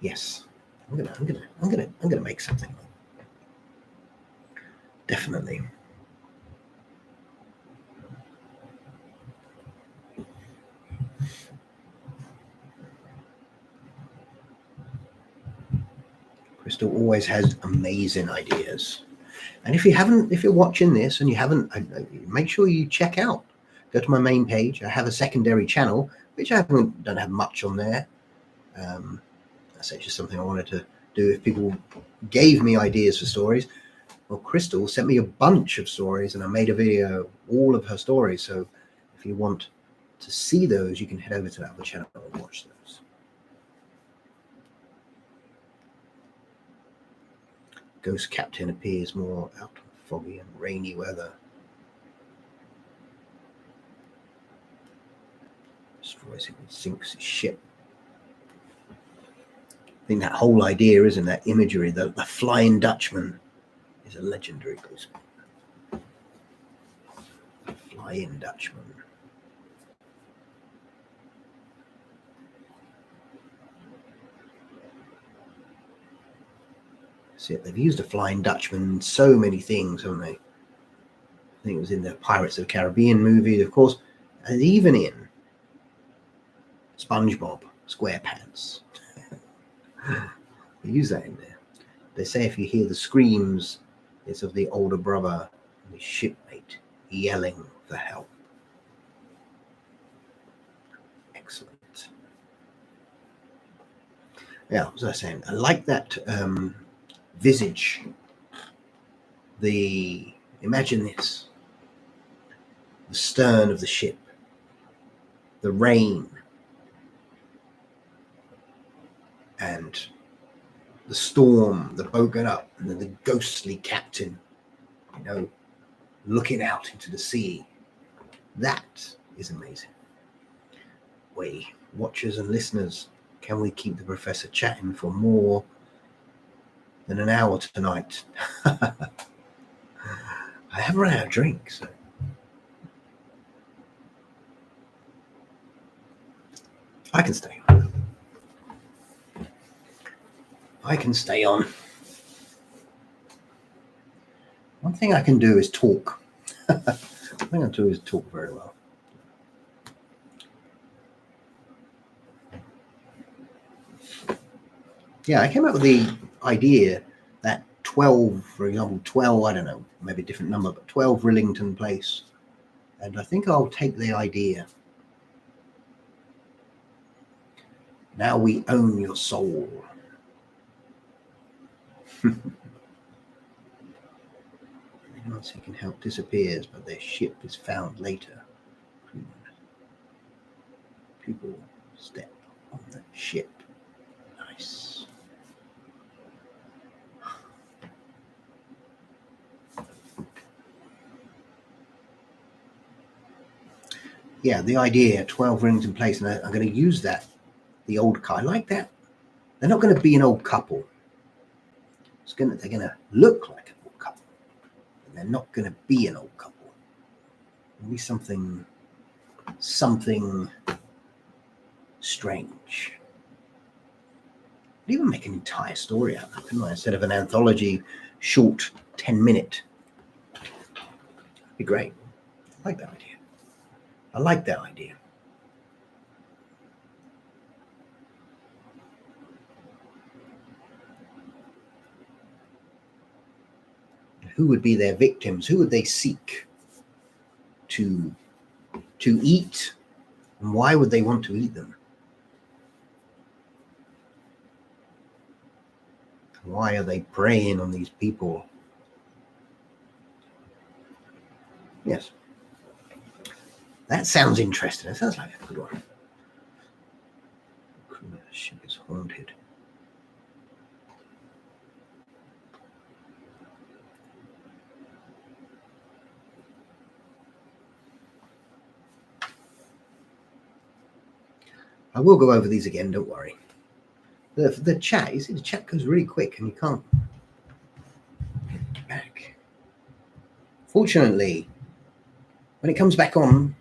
yes, I'm gonna make something. Definitely. Crystal always has amazing ideas. And if you're watching this and you haven't, make sure you check out go to my main page. I have a secondary channel, which I don't have much on there. That's just something I wanted to do. If people gave me ideas for stories, well, Crystal sent me a bunch of stories, and I made a video, all of her stories. So if you want to see those, you can head over to that other channel and watch those. Ghost Captain appears more out of foggy and rainy weather. Destroys it and sinks his ship. I think that whole idea, isn't that imagery, the Flying Dutchman is a legendary ghost. Flying Dutchman. See, they've used a Flying Dutchman in so many things, haven't they? I think it was in the Pirates of the Caribbean movie, of course, and even in SpongeBob SquarePants. They use that in there. They say if you hear the screams, it's of the older brother and his shipmate yelling for help. Excellent. Yeah, what was I saying? I like that visage. Imagine this. The stern of the ship. The rain. And the storm, the boat going up, and then the ghostly captain, looking out into the sea. That is amazing. We, watchers and listeners, can we keep the professor chatting for more than an hour tonight? I haven't run out of drinks. So. I can stay on. I can stay on. One thing I can do is talk. One thing I do is talk very well. Yeah, I came up with the idea that 12, for example, 12, I don't know, maybe a different number, but 12 Rillington Place. And I think I'll take the idea. Now we own your soul. Anyone seeking help disappears, but their ship is found later. People step on the ship. Nice. Yeah, the idea, 12 Rillington Place, and I'm going to use that, the old car. I like that. They're not going to be an old couple. They're going to look like an old couple. And they're not going to be an old couple. It'll be something strange. I'd even make an entire story out of it, couldn't I? Instead of an anthology, short 10-minute. That'd be great. I like that idea. I like that idea. Who would be their victims? Who would they seek to eat? And why would they want to eat them? Why are they preying on these people? Yes. That sounds interesting. That sounds like a good one. The ship is haunted. I will go over these again, don't worry. The chat, you see, the chat goes really quick and you can't get back. Fortunately, when it comes back on,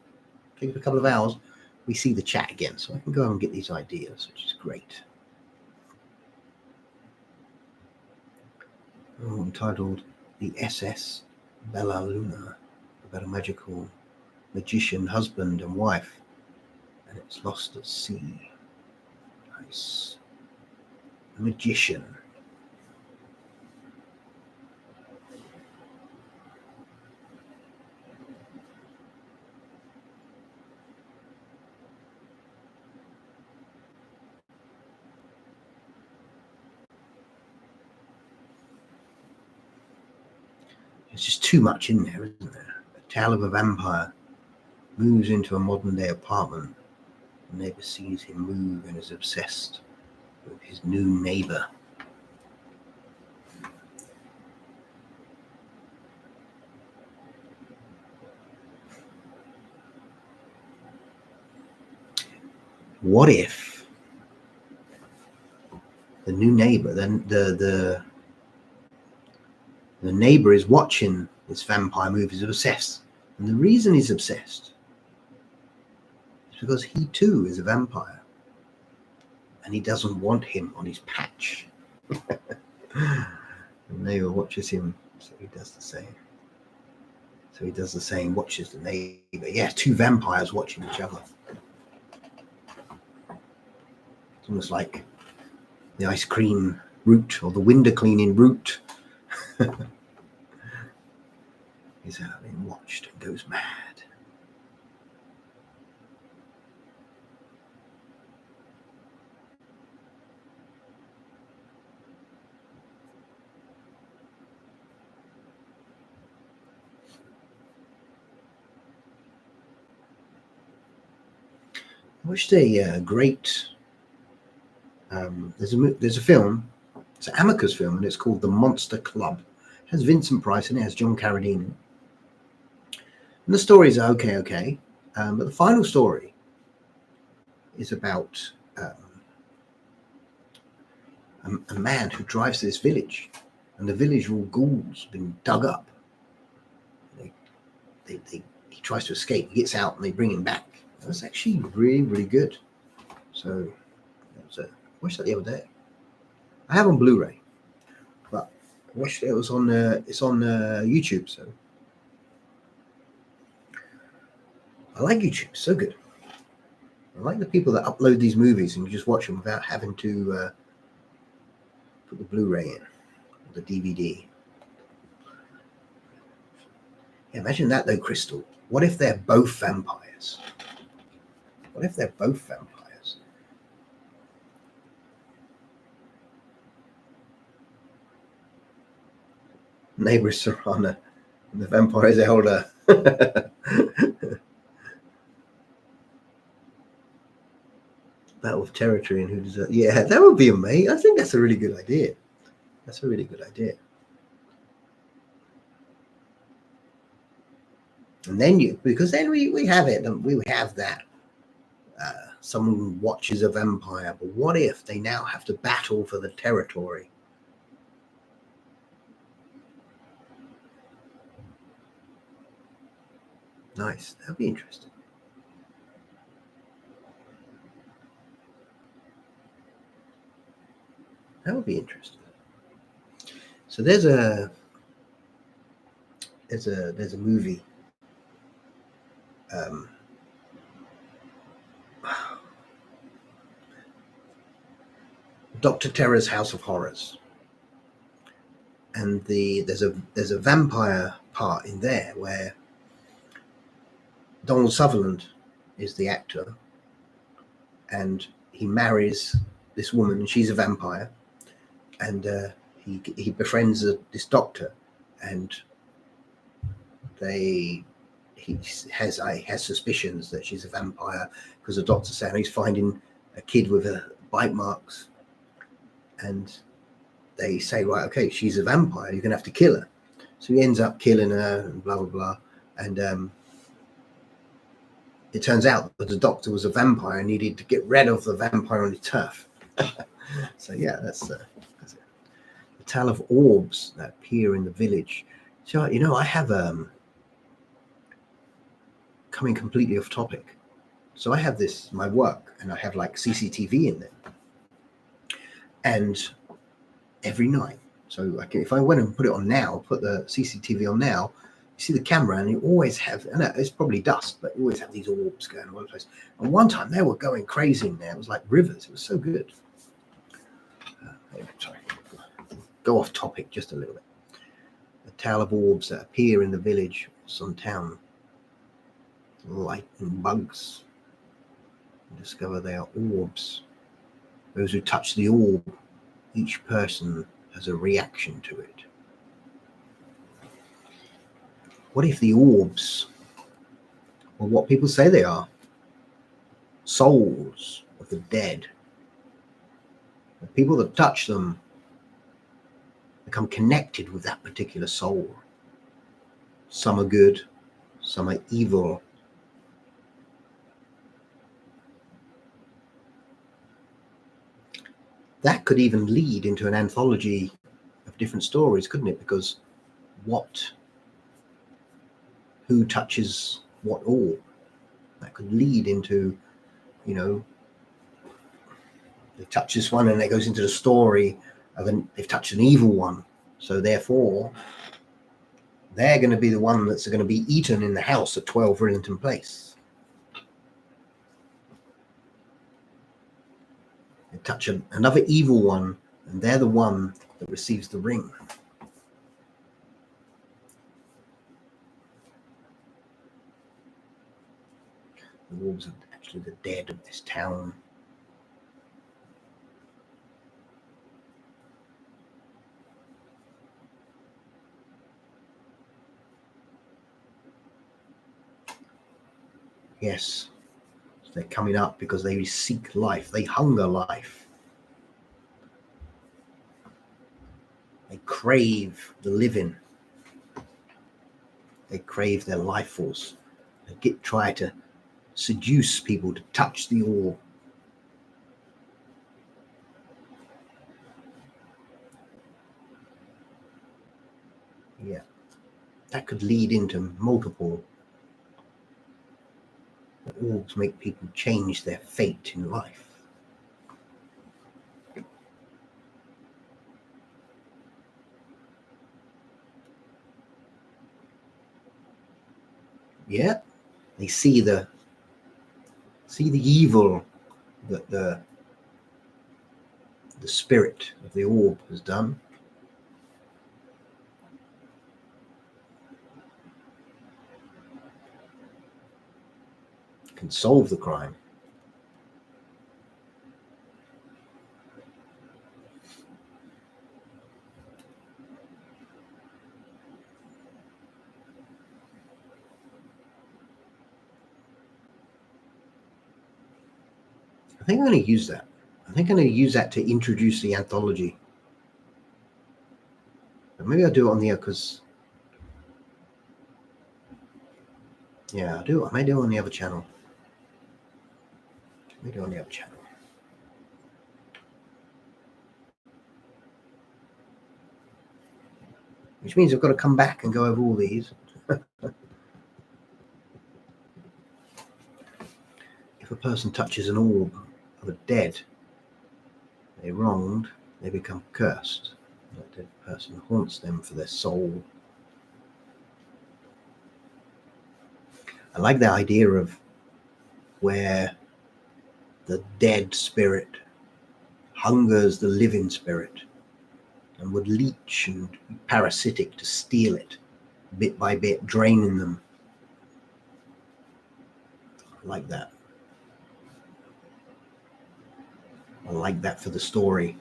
takes a couple of hours, we see the chat again, so I can go and get these ideas, which is great. Entitled The SS Bella Luna, about a magical magician husband and wife, and it's lost at sea. Nice. A magician. There's just too much in there, isn't there? A tale of a vampire moves into a modern day apartment. The neighbor sees him move and is obsessed with his new neighbor. What if the new neighbor, then the neighbor is watching this vampire move, is obsessed. And the reason he's obsessed is because he too is a vampire. And he doesn't want him on his patch. The neighbor watches him, so he does the same. So he does the same, watches the neighbor. Yeah, two vampires watching each other. It's almost like the ice cream route or the window cleaning route. He's being watched and goes mad. I watched a great. There's a film. It's an Amicus film, and it's called The Monster Club. It has Vincent Price and it has John Carradine. And the stories are okay. But the final story is about a man who drives to this village, and the village are all ghouls being dug up. He tries to escape. He gets out, and they bring him back. That's actually really, really good. So I watched that the other day. I have on Blu-ray, but I watched it. It was on. It's on YouTube. So I like YouTube. It's so good. I like the people that upload these movies and you just watch them without having to put the Blu-ray in, or the DVD. Yeah, imagine that though, Crystal. What if they're both vampires? What if they're both vampires? Neighbor is Serrana, and the vampire is Elder. Battle of territory and who does that? Yeah, that would be amazing. I think that's a really good idea. That's a really good idea. And then because then we have it, and we have that. Someone watches a vampire, but what if they now have to battle for the territory? Nice. That'd be interesting. That would be interesting. So there's a movie. Dr. Terror's House of Horrors, and there's a vampire part in there where Donald Sutherland is the actor, and he marries this woman, and she's a vampire, and he befriends this doctor, and he has suspicions that she's a vampire because the doctor's saying he's finding a kid with bite marks, and they say, right, okay, she's a vampire, you're gonna have to kill her. So he ends up killing her and blah blah blah, and it turns out that the doctor was a vampire and needed to get rid of the vampire on his turf. So yeah, that's it. The tale of orbs that appear in the village. So I have coming completely off topic. So I have my work, and I have like CCTV in there, and every night. So if I went and put it on now, put the CCTV on now, you see the camera, and you always have, I know it's probably dust, but you always have these orbs going all over the place. And one time they were going crazy in there. It was like rivers. It was so good. Sorry, go off topic just a little bit. A tale of orbs that appear in the village or some town, light and bugs. You discover they are orbs. Those who touch the orb, each person has a reaction to it. What if the orbs were what people say they are? Souls of the dead. The people that touch them become connected with that particular soul. Some are good, some are evil. That could even lead into an anthology of different stories, couldn't it? Because who touches what orb? That could lead into, you know, they touch this one and it goes into the story of they've touched an evil one. So therefore, they're going to be the one that's going to be eaten in the house at 12 Rillington Place. They touch another evil one, and they're the one that receives the ring. The wolves are actually the dead of this town. Yes, they're coming up because they seek life. They hunger life. They crave the living. They crave their life force. They try to seduce people to touch the orb. Yeah, that could lead into multiple. Orbs make people change their fate in life. Yeah, they see the evil that the spirit of the orb has done. Can solve the crime. I think I'm going to use that. I think I'm going to use that to introduce the anthology. But maybe I'll do it on the because yeah, I'll do it. I may do it on the other channel. Maybe on the other channel. Which means I've got to come back and go over all these. If a person touches an orb of a dead they wronged, they become cursed. That dead person haunts them for their soul. I like the idea of where the dead spirit hungers the living spirit and would leech and be parasitic to steal it bit by bit, draining them. I like that. I like that for the story.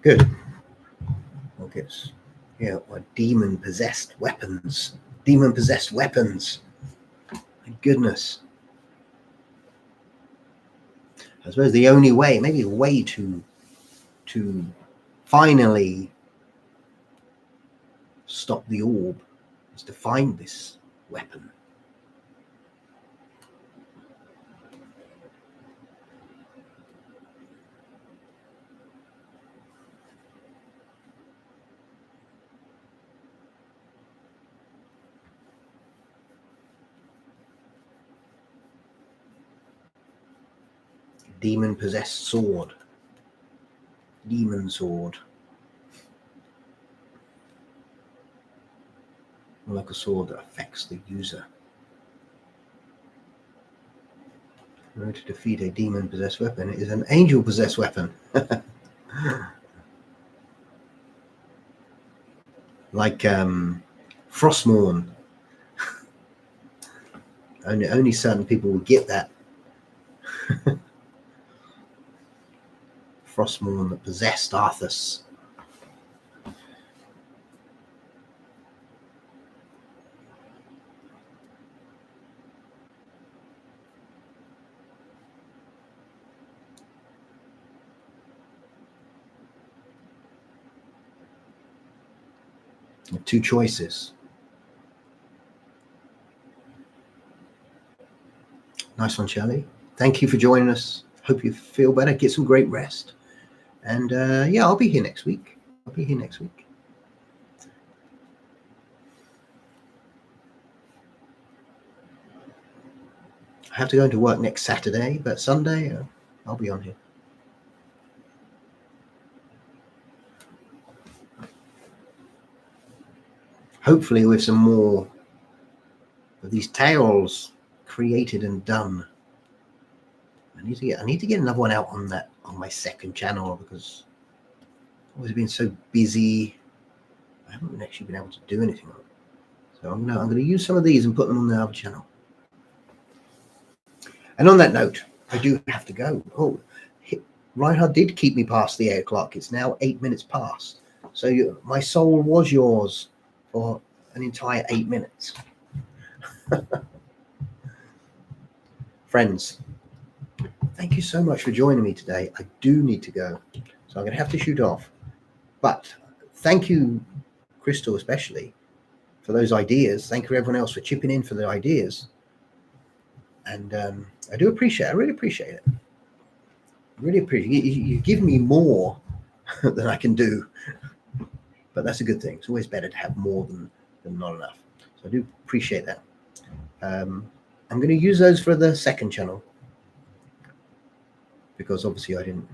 Good. Okay. Yeah, or demon-possessed weapons. Demon-possessed weapons. My goodness. I suppose the only way, maybe a way to finally stop the orb is to find this weapon. Demon-possessed sword. Demon sword. Like a sword that affects the user. In order to defeat a demon-possessed weapon, it is an angel-possessed weapon. Like Frostmourne. Only certain people will get that. Frostmourne that possessed Arthas. Two choices. Nice one, Shelley. Thank you for joining us. Hope you feel better. Get some great rest. And yeah, I'll be here next week. I have to go into work next Saturday, but Sunday I'll be on here. Hopefully with some more of these tales created and done. I need to get another one out on my second channel, because I've always been so busy. I haven't actually been able to do anything on it. So I'm gonna use some of these and put them on the other channel. And on that note, I do have to go. Oh, Reinhard did keep me past the 8 o'clock. It's now 8 minutes past. So my soul was yours for an entire 8 minutes. Friends, thank you so much for joining me today. I do need to go, so I'm going to have to shoot off. But thank you, Crystal, especially, for those ideas. Thank you, everyone else, for chipping in for the ideas. And I do appreciate it. I really appreciate it. Really appreciate it. You give me more than I can do. But that's a good thing. It's always better to have more than not enough. So I do appreciate that. I'm going to use those for the second channel, because obviously I didn't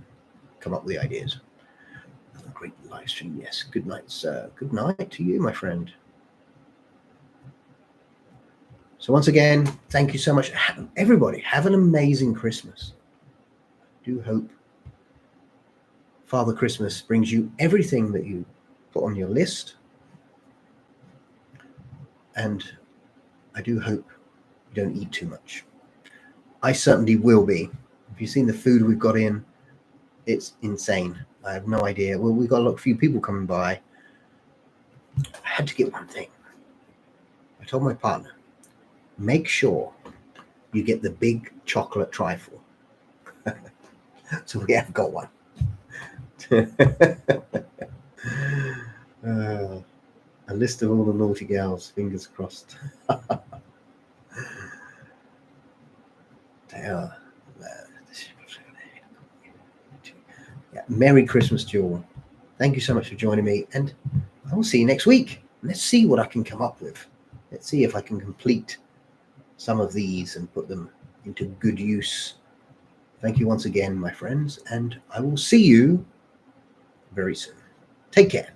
come up with the ideas. Another great live stream. Yes. Good night, sir. Good night to you, my friend. So once again, thank you so much. Everybody, have an amazing Christmas. I do hope Father Christmas brings you everything that you put on your list. And I do hope you don't eat too much. I certainly will be. If you've seen the food we've got in, it's insane. I have no idea. Well, we've got a few people coming by. I had to get one thing. I told my partner, make sure you get the big chocolate trifle. So we have got one. A list of all the naughty gals, fingers crossed. Yeah. Merry Christmas to you all. Thank you so much for joining me, and I will see you next week. Let's see what I can come up with. Let's see if I can complete some of these and put them into good use. Thank you once again, my friends, and I will see you very soon. Take care.